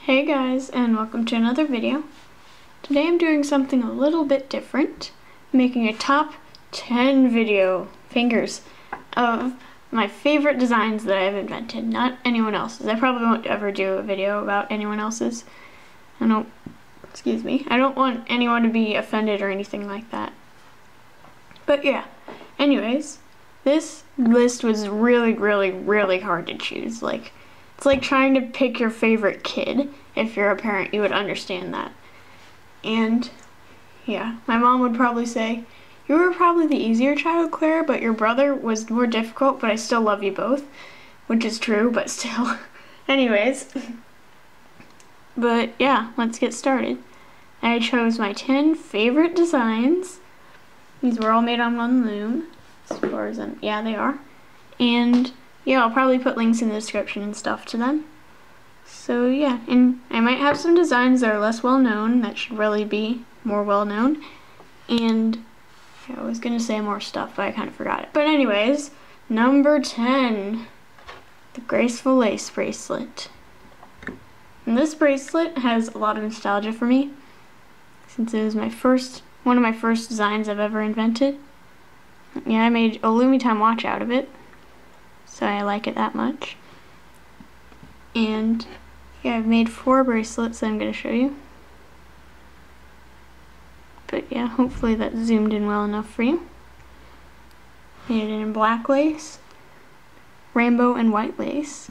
Hey guys, and welcome to another video. Today I'm doing something a little bit different, making a top 10 video, fingers, of my favorite designs that I've invented, not anyone else's. I probably won't ever do a video about anyone else's. I don't want anyone to be offended or anything like that. But yeah, anyways, this list was really hard to choose. It's like trying to pick your favorite kid. If you're a parent, you would understand that. And yeah, my mom would probably say, you were probably the easier child, Claire, but your brother was more difficult, but I still love you both. Which is true, but still. Anyways. But yeah, let's get started. I chose my 10 favorite designs. These were all made on one loom, as far as yeah, they are. And yeah, I'll probably put links in the description and stuff to them. So yeah, and I might have some designs that are less well known that should really be more well known. And yeah, I was gonna say more stuff, but I kind of forgot it. But anyways, number 10, the graceful lace bracelet. And this bracelet has a lot of nostalgia for me, since it was one of my first designs I've ever invented. Yeah, I made a Loomy-Time watch out of it, so I like it that much. And yeah, I've made 4 bracelets that I'm going to show you. But yeah, hopefully that zoomed in well enough for you. Made it in black lace, rainbow and white lace.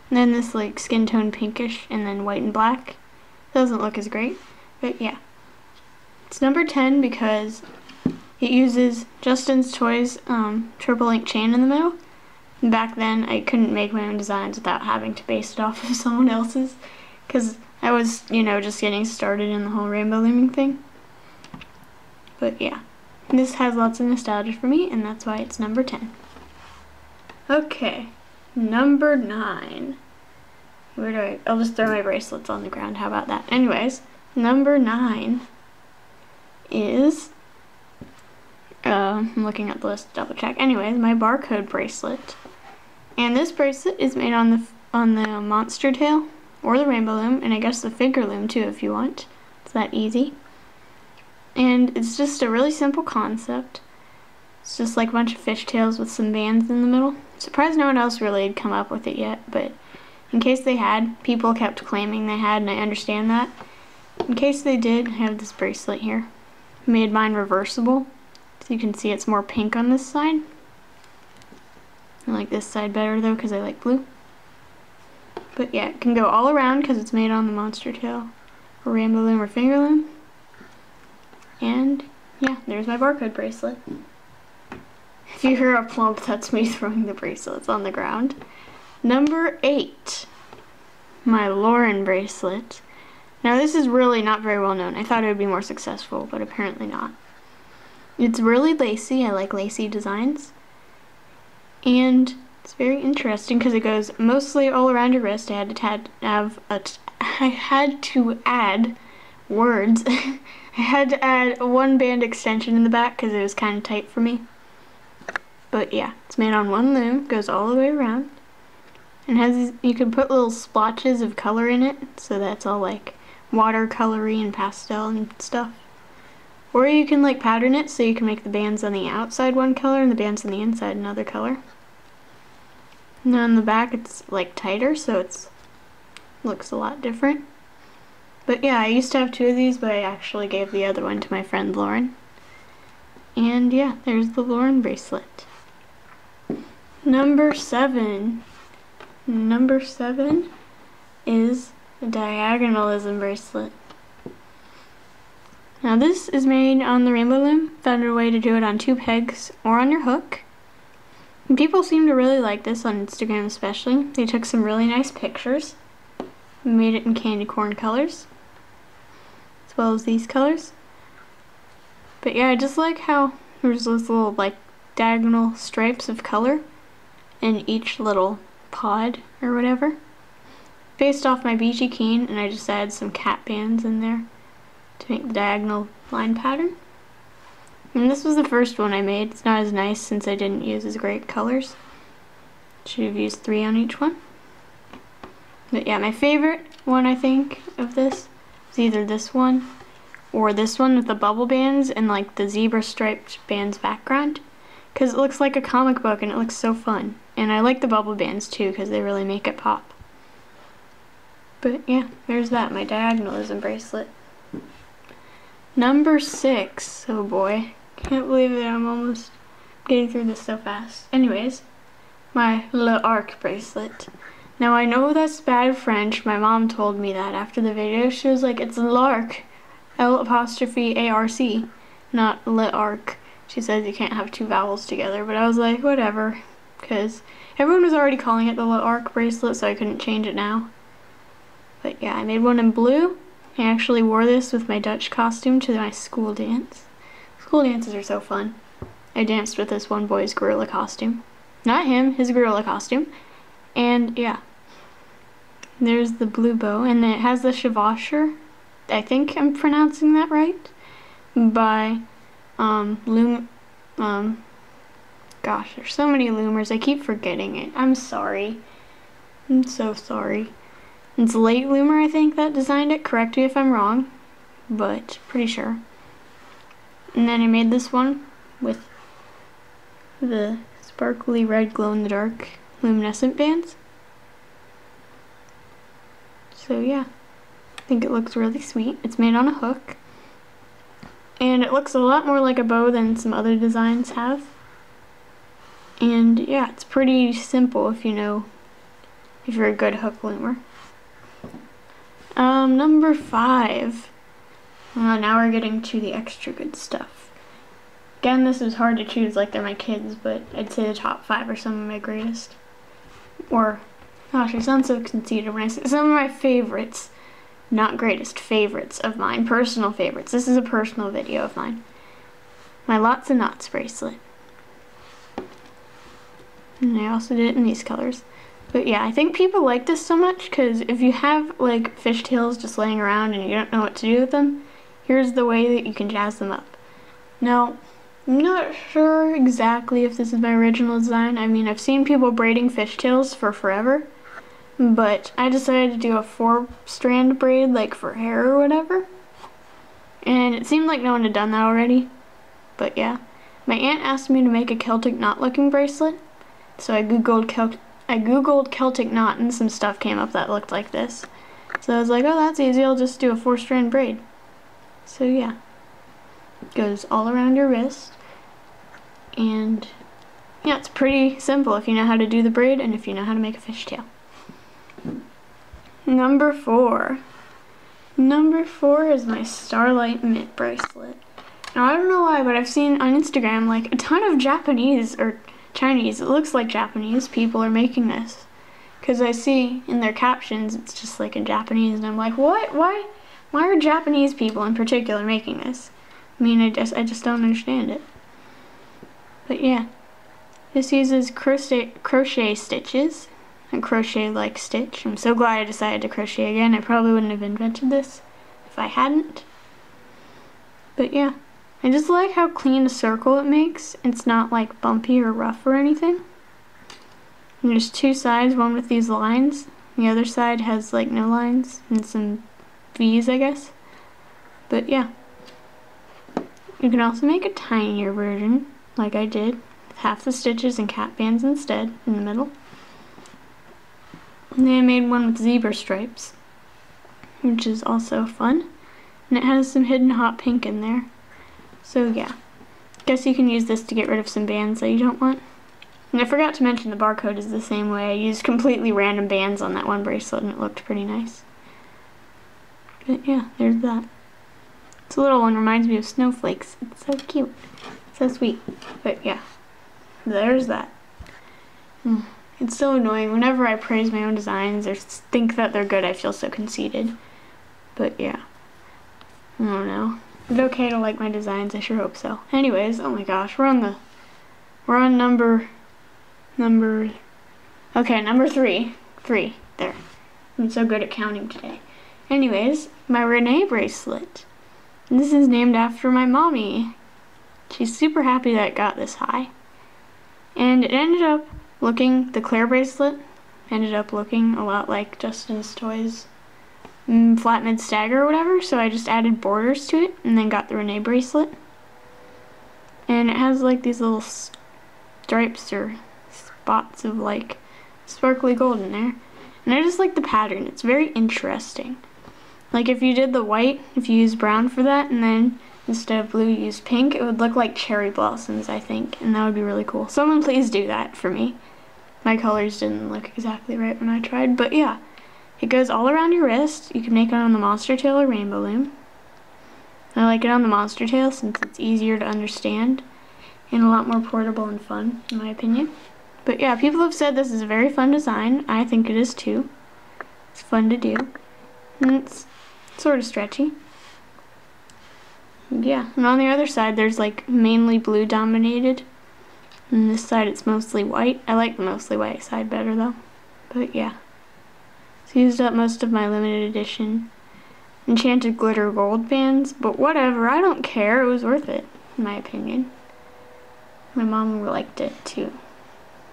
And then this like skin tone pinkish and then white and black. Doesn't look as great, but yeah. It's number 10 because it uses Justin's Toys triple link chain in the middle. And back then I couldn't make my own designs without having to base it off of someone else's, because I was, just getting started in the whole rainbow looming thing. But yeah, this has lots of nostalgia for me, and that's why it's number 10. Okay, number 9. I'll just throw my bracelets on the ground, how about that? Anyways, number 9 is, I'm looking at the list to double check. Anyways, my barcode bracelet. And this bracelet is made on the monster tail or the rainbow loom, and I guess the figure loom too if you want. It's that easy. And it's just a really simple concept. It's just like a bunch of fishtails with some bands in the middle. Surprised no one else really had come up with it yet, but in case they had, people kept claiming they had, and I understand that. In case they did, I have this bracelet here. Made mine reversible, so you can see it's more pink on this side. I like this side better though, because I like blue. But yeah, it can go all around because it's made on the monster tail, or rainbow loom, or finger loom. And yeah, there's my barcode bracelet. If you hear a plump, that's me throwing the bracelets on the ground. Number 8, my Lauren bracelet. Now this is really not very well known. I thought it would be more successful, but apparently not. It's really lacy. I like lacy designs. And it's very interesting because it goes mostly all around your wrist. I had to add words. I had to add a 1 band extension in the back because it was kind of tight for me. But yeah, it's made on one loom, goes all the way around. And has these, you can put little splotches of color in it, so that's all like watercolory and pastel and stuff. Or you can like pattern it so you can make the bands on the outside one color and the bands on the inside another color. And then on the back it's like tighter, so it's looks a lot different. But yeah, I used to have 2 of these, but I actually gave the other one to my friend Lauren. And yeah, there's the Lauren bracelet. Number 7. Number 7 is the diagonalism bracelet. Now this is made on the rainbow loom. Found a way to do it on 2 pegs or on your hook. And people seem to really like this on Instagram especially. They took some really nice pictures. Made it in candy corn colors, as well as these colors. But yeah, I just like how there's those little like diagonal stripes of color in each little pod or whatever. Based off my beachy cane, and I just added some cat bands in there to make the diagonal line pattern. And this was the first one I made. It's not as nice since I didn't use as great colors. Should have used 3 on each one. But yeah, my favorite one, I think, of this is either this one or this one with the bubble bands and like the zebra striped bands background, because it looks like a comic book and it looks so fun. And I like the bubble bands too because they really make it pop. But yeah, there's that, my diagonalism bracelet. Number 6, oh boy, can't believe it, I'm almost getting through this so fast. Anyways, my L'Arc bracelet. Now I know that's bad French, my mom told me that after the video. She was like, it's L'Arc, L''ARC, not L'Arc. She says you can't have 2 vowels together, but I was like, whatever, because everyone was already calling it the L'Arc bracelet, so I couldn't change it now. But yeah, I made one in blue. I actually wore this with my Dutch costume to my school dance. School dances are so fun. I danced with this one boy's gorilla costume. Not him, his gorilla costume. And yeah, there's the blue bow, and then it has the chevaucheur, I think I'm pronouncing that right, by Loom, gosh, there's so many loomers, I keep forgetting it. I'm sorry. I'm so sorry. It's Late Loomer, I think, that designed it. Correct me if I'm wrong, but pretty sure. And then I made this one with the sparkly red glow-in-the-dark luminescent bands. So yeah, I think it looks really sweet. It's made on a hook, and it looks a lot more like a bow than some other designs have. And yeah, it's pretty simple if you're a good hook loomer. Number 5. Now we're getting to the extra good stuff. Again, this is hard to choose like they're my kids, but I'd say the top 5 are some of my greatest. Or, gosh, I sound so conceited when I say some of my favorites. Not greatest, favorites of mine. Personal favorites. This is a personal video of mine. My Lots of Knots bracelet. And I also did it in these colors. But yeah, I think people like this so much because if you have like fishtails just laying around and you don't know what to do with them, here's the way that you can jazz them up. Now, I'm not sure exactly if this is my original design. I mean, I've seen people braiding fishtails for forever, but I decided to do a 4-strand braid like for hair or whatever. And it seemed like no one had done that already. But yeah, my aunt asked me to make a Celtic knot looking bracelet, so I googled Celtic knot and some stuff came up that looked like this. So I was like, oh, that's easy, I'll just do a 4-strand braid. So yeah, it goes all around your wrist. And yeah, it's pretty simple if you know how to do the braid and if you know how to make a fishtail. Number 4. Number 4 is my Starlight Mint bracelet. Now I don't know why, but I've seen on Instagram like a ton of Japanese or Chinese, it looks like Japanese people are making this, because I see in their captions it's just like in Japanese, and I'm like, what? Why are Japanese people in particular making this? I mean, I just don't understand it. But yeah, this uses crochet stitches, a crochet-like stitch. I'm so glad I decided to crochet again. I probably wouldn't have invented this if I hadn't. But yeah, I just like how clean a circle it makes. It's not like bumpy or rough or anything. And there's 2 sides, one with these lines. The other side has like no lines and some V's, I guess. But yeah. You can also make a tinier version, like I did, with half the stitches and cap bands instead in the middle. And then I made one with zebra stripes, which is also fun. And it has some hidden hot pink in there. So yeah, guess you can use this to get rid of some bands that you don't want. And I forgot to mention the barcode is the same way. I used completely random bands on that one bracelet and it looked pretty nice. But yeah, there's that. This little one reminds me of snowflakes. It's so cute. So sweet. But yeah, there's that. It's so annoying. Whenever I praise my own designs or think that they're good, I feel so conceited. But yeah, I don't know. Is it okay to like my designs? I sure hope so. Anyways, oh my gosh, we're on number 3. 3, there. I'm so good at counting today. Anyways, my Renee bracelet. And this is named after my mommy. She's super happy that it got this high. And it ended up looking, the Claire bracelet, ended up looking a lot like Justin's Toys Flat Mid Stagger or whatever, so I just added borders to it and then got the Renee bracelet. And it has like these little stripes or spots of like sparkly gold in there. And I just like the pattern. It's very interesting. Like if you did the white, if you used brown for that, and then instead of blue you used pink, it would look like cherry blossoms, I think, and that would be really cool. Someone please do that for me. My colors didn't look exactly right when I tried, but yeah. It goes all around your wrist. You can make it on the Monster Tail or Rainbow Loom. I like it on the Monster Tail since it's easier to understand and a lot more portable and fun, in my opinion. But yeah, people have said this is a very fun design. I think it is too. It's fun to do. And it's sort of stretchy. Yeah, and on the other side there's like mainly blue dominated. And this side it's mostly white. I like the mostly white side better though. But yeah. It's used up most of my limited edition enchanted glitter gold bands, but whatever, I don't care. It was worth it, in my opinion. My mom liked it too.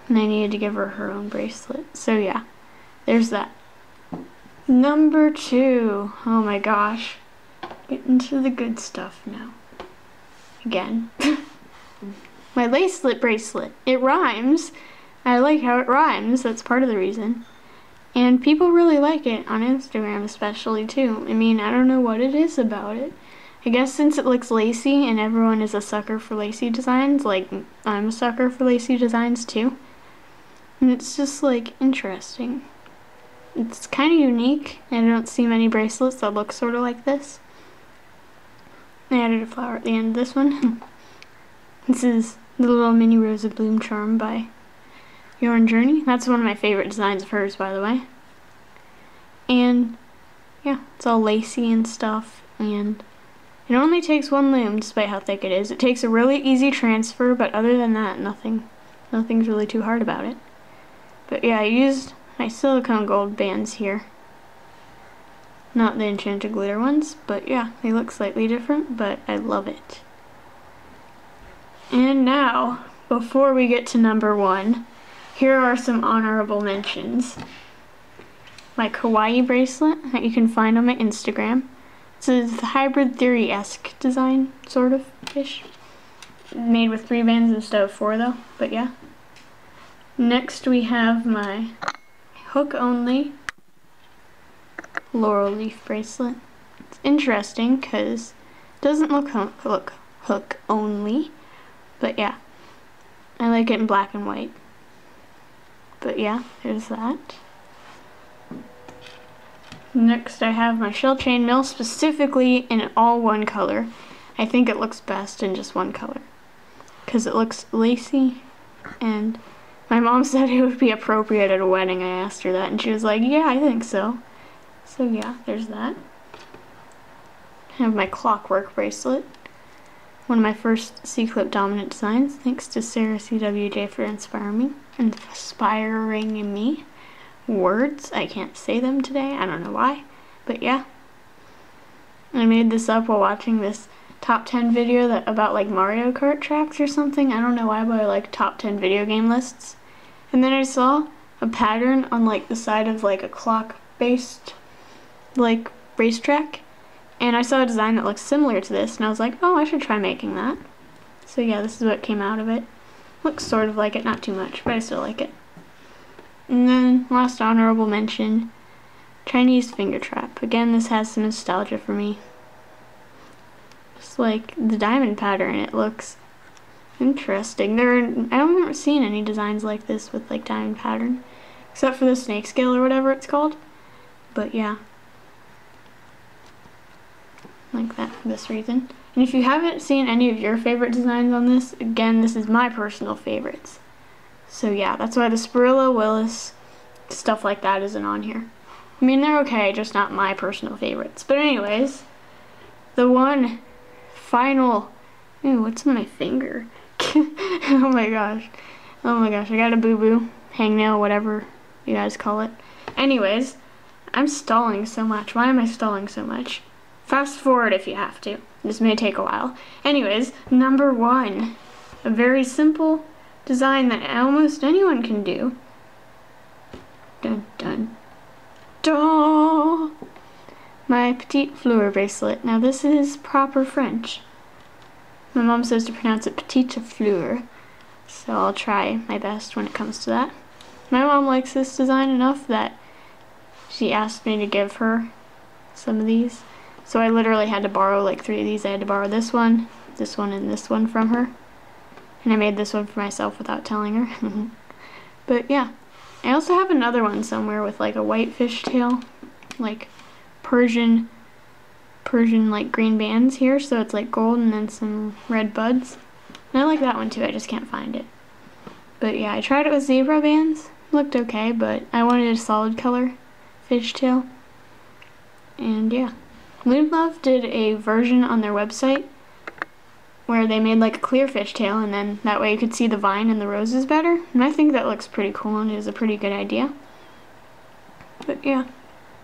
And I needed to give her her own bracelet. So yeah, there's that. Number 2. Oh my gosh. Getting to the good stuff now. Again. My lace slit bracelet. It rhymes. I like how it rhymes. That's part of the reason. And people really like it on Instagram especially too. I mean, I don't know what it is about it. I guess since it looks lacy and everyone is a sucker for lacy designs, like I'm a sucker for lacy designs too. And it's just like interesting. It's kind of unique. I don't see many bracelets that look sort of like this. I added a flower at the end of this one. This is the little mini Rose of Bloom charm by Yarn Journey. That's one of my favorite designs of hers, by the way. And yeah, it's all lacy and stuff, and it only takes one loom despite how thick it is. It takes a really easy transfer, but other than that, nothing's really too hard about it. But yeah, I used my silicone gold bands here. Not the enchanted glitter ones, but yeah, they look slightly different, but I love it. And now, before we get to number 1, here are some honorable mentions. My kawaii bracelet that you can find on my Instagram. It's a hybrid theory-esque design, sort of ish. Made with 3 bands instead of 4 though, but yeah. Next we have my hook only laurel leaf bracelet. It's interesting because it doesn't look hook only, but yeah. I like it in black and white. But yeah, there's that. Next I have my shell chain mill, specifically in all one color. I think it looks best in just one color because it looks lacy, and my mom said it would be appropriate at a wedding. I asked her that and she was like, yeah, I think so. So yeah, there's that. I have my clockwork bracelet. One of my first C-clip dominant designs. Thanks to Sarah CWJ for inspiring me. Words, I can't say them today, I don't know why, but yeah. I made this up while watching this top 10 video about like Mario Kart tracks or something. I don't know why, but I like top 10 video game lists. And then I saw a pattern on like the side of like a clock based like racetrack, and I saw a design that looks similar to this, and I was like, oh, I should try making that. So yeah, this is what came out of it. Looks sort of like it, not too much, but I still like it. And then, last honorable mention, Chinese finger trap. Again, this has some nostalgia for me. Just like the diamond pattern, it looks interesting. I haven't ever seen any designs like this with like diamond pattern, except for the snake scale or whatever it's called. But yeah, like that for this reason. And if you haven't seen any of your favorite designs on this, again, this is my personal favorites. So yeah, that's why the Spirilla, Willis, stuff like that isn't on here. I mean, they're okay, just not my personal favorites. But anyways, the one final, ew, what's in my finger? Oh my gosh, I got a boo-boo, hangnail, whatever you guys call it. Anyways, I'm stalling so much. Why am I stalling so much? Fast forward if you have to. This may take a while. Anyways, number 1, a very simple design that almost anyone can do. Dun dun dun! My petite fleur bracelet. Now this is proper French. My mom says to pronounce it petite fleur, so I'll try my best when it comes to that. My mom likes this design enough that she asked me to give her some of these. So I literally had to borrow like 3 of these. I had to borrow this one, and this one from her. And I made this one for myself without telling her. But yeah. I also have another one somewhere with like a white fishtail, like Persian like green bands here, so it's like gold and then some red buds. And I like that one too, I just can't find it. But yeah, I tried it with zebra bands. Looked okay, but I wanted a solid color fishtail. And yeah. Loom Love did a version on their website where they made like a clear fishtail, and then that way you could see the vine and the roses better. And I think that looks pretty cool and is a pretty good idea. But yeah,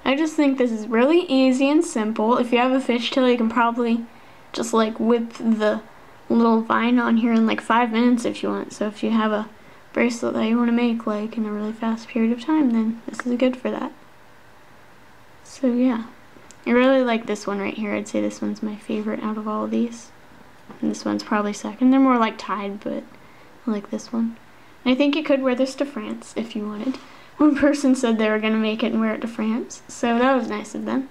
I just think this is really easy and simple. If you have a fishtail, you can probably just like whip the little vine on here in like 5 minutes if you want. So if you have a bracelet that you want to make like in a really fast period of time, then this is good for that. So yeah, I really like this one right here. I'd say this one's my favorite out of all of these. And this one's probably second. They're more like tied, but I like this one. And I think you could wear this to France if you wanted. One person said they were going to make it and wear it to France, so that was nice of them.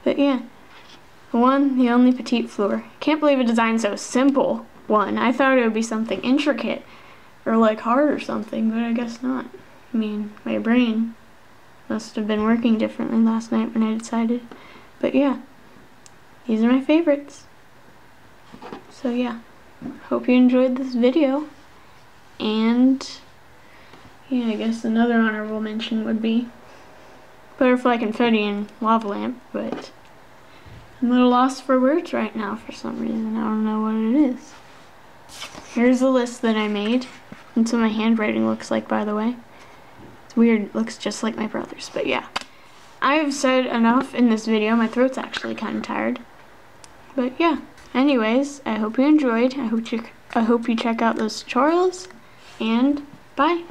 But yeah, the one, the only petite fleur. Can't believe a design so simple. One, I thought it would be something intricate or like hard or something, but I guess not. I mean, my brain must have been working differently last night when I decided. But yeah, these are my favorites. So yeah, hope you enjoyed this video, and yeah, I guess another honorable mention would be butterfly confetti and lava lamp, but I'm a little lost for words right now for some reason. I don't know what it is. Here's a list that I made. That's what my handwriting looks like, by the way. It's weird, it looks just like my brother's, but yeah. I've said enough in this video. My throat's actually kind of tired. But yeah. Anyways, I hope you enjoyed. I hope you check out those tutorials, and bye.